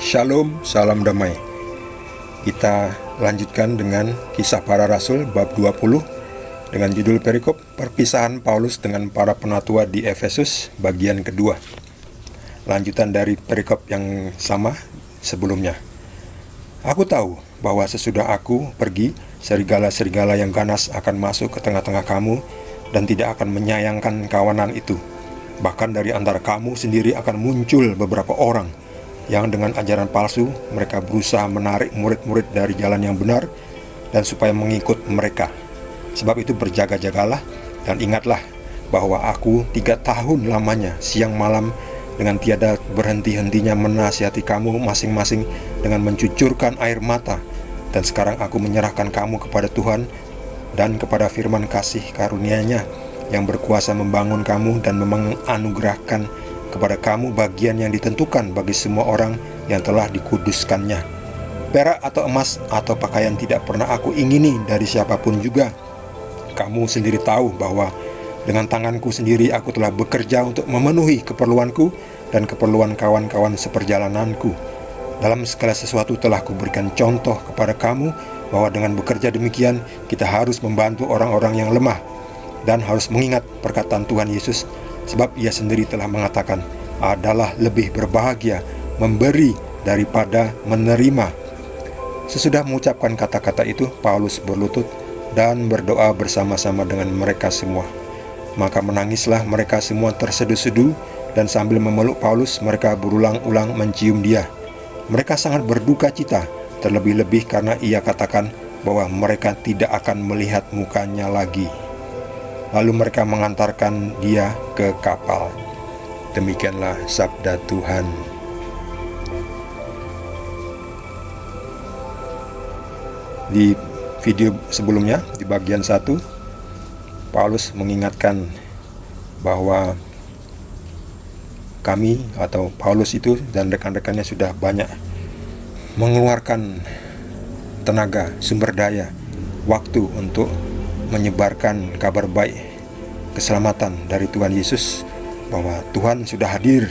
Shalom, salam damai. Kita lanjutkan dengan Kisah Para Rasul bab 20 dengan judul perikop perpisahan Paulus dengan para penatua di Efesus bagian kedua. Lanjutan dari perikop yang sama sebelumnya. Aku tahu bahwa sesudah aku pergi, serigala-serigala yang ganas akan masuk ke tengah-tengah kamu dan tidak akan menyayangkan kawanan itu. Bahkan dari antara kamu sendiri akan muncul beberapa orang yang dengan ajaran palsu mereka berusaha menarik murid-murid dari jalan yang benar dan supaya mengikut mereka. Sebab itu berjaga-jagalah dan ingatlah bahwa aku 3 tahun lamanya siang malam dengan tiada berhenti-hentinya menasihati kamu masing-masing dengan mencucurkan air mata. Dan sekarang aku menyerahkan kamu kepada Tuhan dan kepada firman kasih karunia-Nya yang berkuasa membangun kamu dan menganugerahkan kepada kamu bagian yang ditentukan bagi semua orang yang telah dikuduskannya. Perak atau emas atau pakaian tidak pernah aku ingini dari siapapun juga. Kamu sendiri tahu bahwa dengan tanganku sendiri aku telah bekerja untuk memenuhi keperluanku dan keperluan kawan-kawan seperjalananku. Dalam segala sesuatu telah kuberikan contoh kepada kamu bahwa dengan bekerja demikian kita harus membantu orang-orang yang lemah dan harus mengingat perkataan Tuhan Yesus. Sebab ia sendiri telah mengatakan, adalah lebih berbahagia memberi daripada menerima. Sesudah mengucapkan kata-kata itu, Paulus berlutut dan berdoa bersama-sama dengan mereka semua. Maka menangislah mereka semua terseduh-seduh, dan sambil memeluk Paulus, mereka berulang-ulang mencium dia. Mereka sangat berduka cita, terlebih-lebih karena ia katakan bahwa mereka tidak akan melihat mukanya lagi. Lalu mereka mengantarkan dia ke kapal. Demikianlah sabda Tuhan. Di video sebelumnya, di bagian 1, Paulus mengingatkan bahwa kami atau Paulus itu dan rekan-rekannya sudah banyak mengeluarkan tenaga, sumber daya, waktu untuk menyebarkan kabar baik keselamatan dari Tuhan Yesus, bahwa Tuhan sudah hadir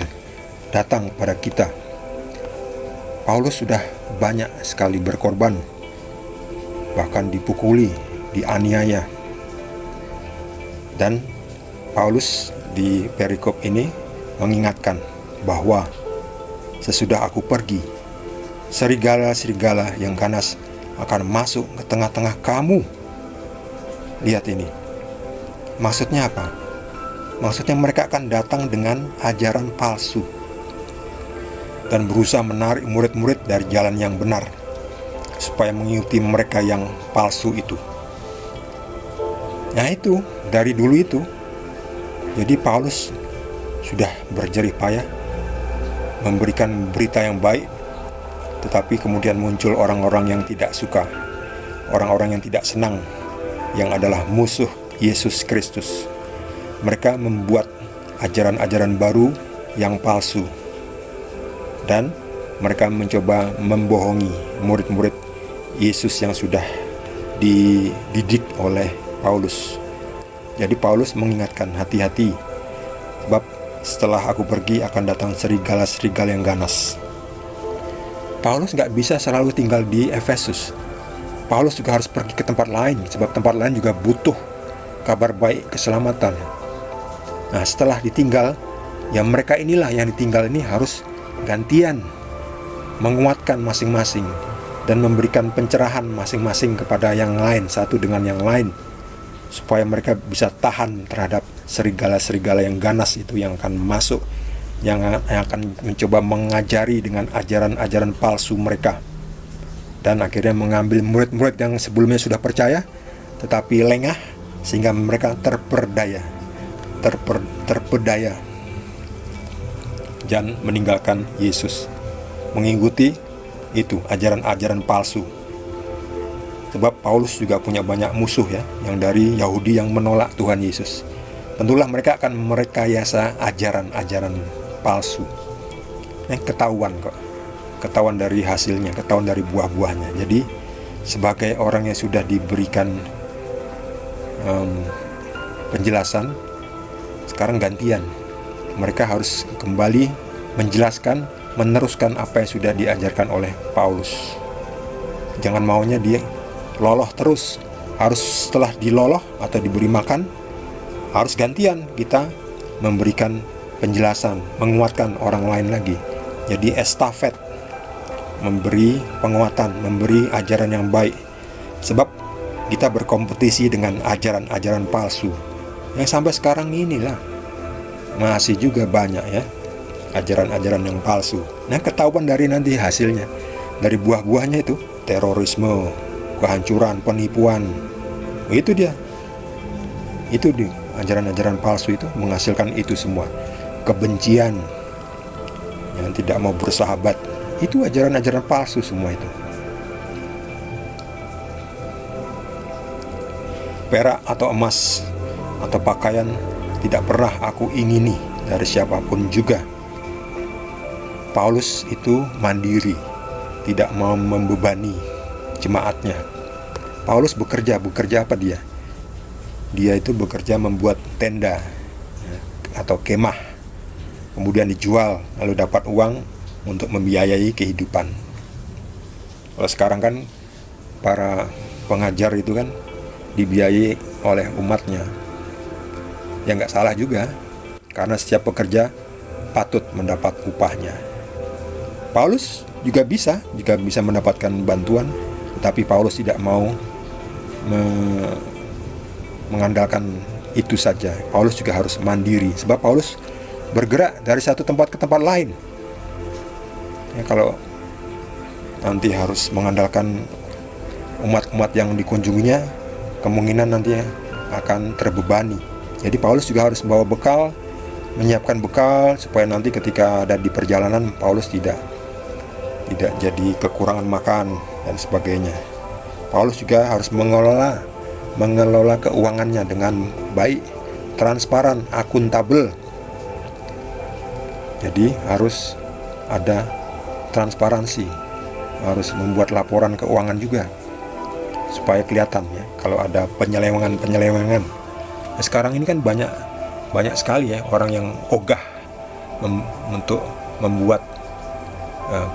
datang pada kita. Paulus sudah banyak sekali berkorban, bahkan dipukuli, dianiaya. Dan Paulus di perikop ini mengingatkan bahwa sesudah aku pergi, serigala-serigala yang ganas akan masuk ke tengah-tengah kamu. Lihat ini. Maksudnya apa? Maksudnya mereka akan datang dengan ajaran palsu dan berusaha menarik murid-murid dari jalan yang benar supaya mengikuti mereka yang palsu itu. Nah itu, dari dulu itu. Jadi Paulus sudah berjerih payah memberikan berita yang baik, tetapi kemudian muncul orang-orang yang tidak suka, orang-orang yang tidak senang, yang adalah musuh Yesus Kristus. Mereka membuat ajaran-ajaran baru yang palsu, dan mereka mencoba membohongi murid-murid Yesus yang sudah dididik oleh Paulus. Jadi Paulus mengingatkan, hati-hati, sebab setelah aku pergi akan datang serigala-serigala yang ganas. Paulus gak bisa selalu tinggal di Efesus. Paulus juga harus pergi ke tempat lain, sebab tempat lain juga butuh kabar baik keselamatan. Nah, setelah ditinggal, ya mereka inilah yang ditinggal ini harus gantian menguatkan masing-masing dan memberikan pencerahan masing-masing kepada yang lain, satu dengan yang lain, supaya mereka bisa tahan terhadap serigala-serigala yang ganas itu yang akan masuk, yang akan mencoba mengajari dengan ajaran-ajaran palsu mereka. Dan akhirnya mengambil murid-murid yang sebelumnya sudah percaya tetapi lengah, sehingga mereka terpedaya dan meninggalkan Yesus, mengikuti itu ajaran-ajaran palsu. Sebab Paulus juga punya banyak musuh ya, yang dari Yahudi yang menolak Tuhan Yesus. Tentulah mereka akan merekayasa ajaran-ajaran palsu. Ketahuan kok. Ketahuan dari hasilnya, ketahuan dari buah-buahnya. Jadi sebagai orang yang sudah diberikan penjelasan, sekarang gantian. Mereka harus kembali menjelaskan meneruskan apa yang sudah diajarkan oleh Paulus. Jangan maunya dia loloh terus. Harus setelah diloloh atau diberi makan, harus gantian kita memberikan penjelasan, menguatkan orang lain lagi. Jadi estafet, memberi penguatan, memberi ajaran yang baik. Sebab kita berkompetisi dengan ajaran-ajaran palsu yang sampai sekarang inilah masih juga banyak ya, ajaran-ajaran yang palsu. Nah, ketahuan dari nanti hasilnya, dari buah-buahnya itu, terorisme, kehancuran, penipuan. Itu dia ajaran-ajaran palsu itu menghasilkan itu semua. Kebencian, yang tidak mau bersahabat, itu ajaran-ajaran palsu semua itu. Perak atau emas atau pakaian tidak pernah aku ingini dari siapapun juga. Paulus itu mandiri, tidak mau membebani jemaatnya. Paulus bekerja apa dia? Dia itu bekerja membuat tenda atau kemah, kemudian dijual, lalu dapat uang untuk membiayai kehidupan. Kalau sekarang kan para pengajar itu kan dibiayai oleh umatnya. Ya nggak salah juga, karena setiap pekerja patut mendapat upahnya. Paulus juga bisa mendapatkan bantuan, tetapi Paulus tidak mau mengandalkan itu saja. Paulus juga harus mandiri, sebab Paulus bergerak dari satu tempat ke tempat lain. Ya, kalau nanti harus mengandalkan umat-umat yang dikunjunginya, kemungkinan nanti akan terbebani. Jadi Paulus juga harus bawa bekal, menyiapkan bekal supaya nanti ketika ada di perjalanan Paulus tidak jadi kekurangan makan dan sebagainya. Paulus juga harus mengelola keuangannya dengan baik, transparan, akuntabel. Jadi harus ada transparansi, harus membuat laporan keuangan juga supaya kelihatan ya kalau ada penyelewengan. Nah, sekarang ini kan banyak sekali ya orang yang ogah untuk membuat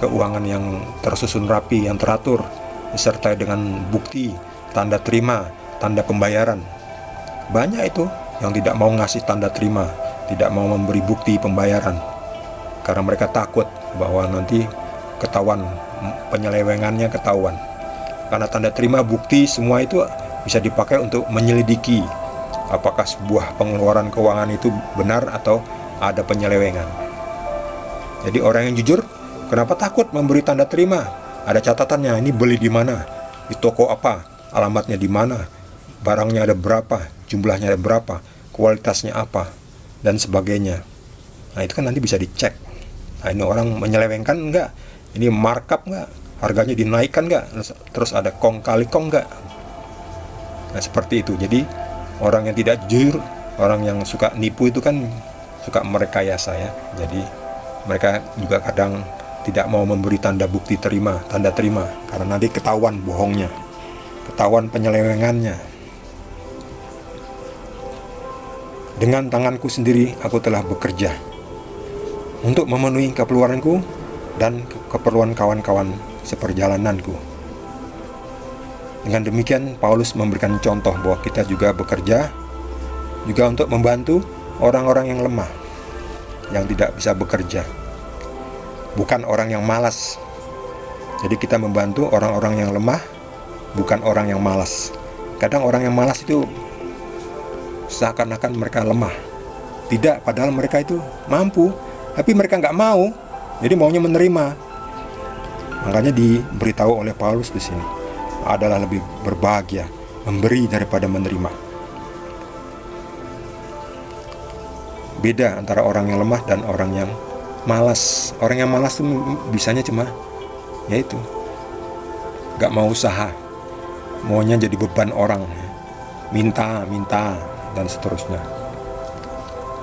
keuangan yang tersusun rapi, yang teratur, disertai dengan bukti, tanda terima, tanda pembayaran. Banyak itu yang tidak mau ngasih tanda terima, tidak mau memberi bukti pembayaran, karena mereka takut bahwa nanti ketahuan, penyelewengannya ketahuan. Karena tanda terima, bukti, semua itu bisa dipakai untuk menyelidiki apakah sebuah pengeluaran keuangan itu benar atau ada penyelewengan. Jadi orang yang jujur, kenapa takut memberi tanda terima? Ada catatannya, ini beli di mana, di toko apa, alamatnya di mana, barangnya ada berapa, jumlahnya ada berapa, kualitasnya apa, dan sebagainya. Nah itu kan nanti bisa dicek. Nah ini orang menyelewengkan enggak? Ini markup enggak? Harganya dinaikkan enggak? Terus ada kong kali kong enggak? Nah seperti itu. Jadi orang yang tidak jujur, orang yang suka nipu itu kan suka merekayasa ya. Jadi mereka juga kadang tidak mau memberi tanda bukti terima, tanda terima, karena nanti ketahuan bohongnya, ketahuan penyelewengannya. Dengan tanganku sendiri aku telah bekerja untuk memenuhi keperluanku dan keperluan kawan-kawan seperjalananku. Dengan demikian Paulus memberikan contoh bahwa kita juga bekerja juga untuk membantu orang-orang yang lemah, yang tidak bisa bekerja, bukan orang yang malas. Jadi kita membantu orang-orang yang lemah, bukan orang yang malas. Kadang orang yang malas itu seakan-akan mereka lemah. Tidak, padahal mereka itu mampu, tapi mereka nggak mau. Jadi maunya menerima. Makanya diberitahu oleh Paulus di sini, adalah lebih berbahagia memberi daripada menerima. Beda antara orang yang lemah dan orang yang malas. Orang yang malas itu bisanya cuma yaitu gak mau usaha, maunya jadi beban orang, minta dan seterusnya.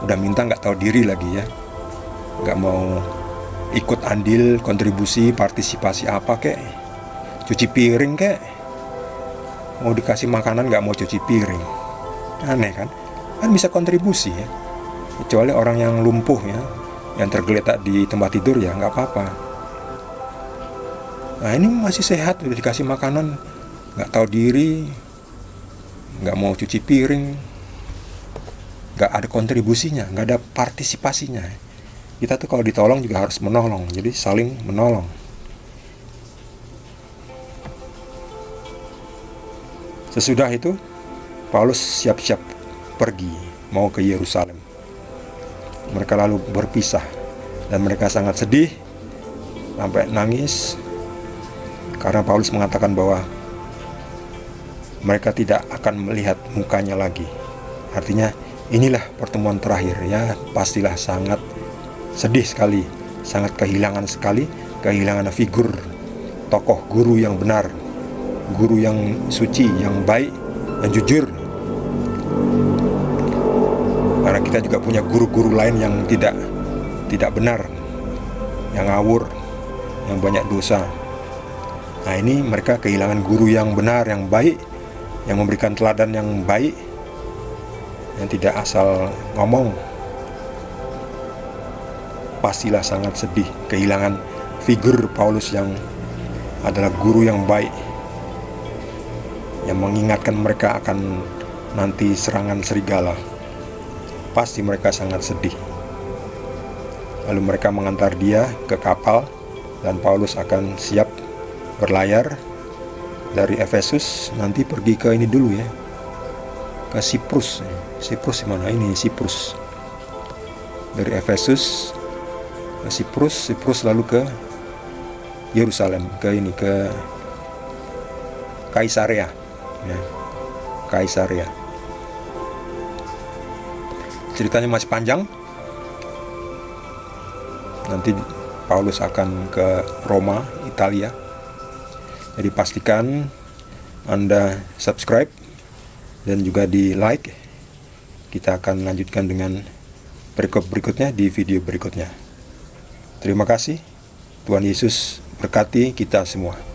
Udah minta gak tahu diri lagi ya, gak mau ikut andil, kontribusi, partisipasi apa kek, cuci piring kek, mau dikasih makanan gak mau cuci piring. Aneh kan bisa kontribusi ya, kecuali orang yang lumpuh ya, yang tergeletak di tempat tidur, ya nggak apa-apa. Nah ini masih sehat, udah dikasih makanan, nggak tahu diri, nggak mau cuci piring, nggak ada kontribusinya, nggak ada partisipasinya. Kita tuh kalau ditolong juga harus menolong, jadi saling menolong. Sesudah itu Paulus siap-siap pergi mau ke Yerusalem. Mereka lalu berpisah dan mereka sangat sedih sampai nangis karena Paulus mengatakan bahwa mereka tidak akan melihat mukanya lagi. Artinya inilah pertemuan terakhir, ya pastilah sangat sedih sekali, sangat kehilangan sekali, kehilangan figur tokoh guru yang benar, guru yang suci, yang baik, yang jujur. Karena kita juga punya guru-guru lain yang tidak benar, yang ngawur, yang banyak dosa. Nah ini mereka kehilangan guru yang benar, yang baik, yang memberikan teladan yang baik, yang tidak asal ngomong. Pastilah sangat sedih kehilangan figur Paulus yang adalah guru yang baik, yang mengingatkan mereka akan nanti serangan serigala. Pasti mereka sangat sedih. Lalu mereka mengantar dia ke kapal dan Paulus akan siap berlayar dari Efesus, nanti pergi ke ini dulu ya, ke Siprus. Siprus mana ini? Siprus. Dari Efesus ke Siprus lalu ke Yerusalem, ke Kaisarea ya. Kaisarea. Ceritanya masih panjang. Nanti Paulus akan ke Roma, Italia. Jadi pastikan Anda subscribe dan juga di like. Kita akan lanjutkan dengan perikop berikutnya di video berikutnya. Terima kasih. Tuhan Yesus berkati kita semua.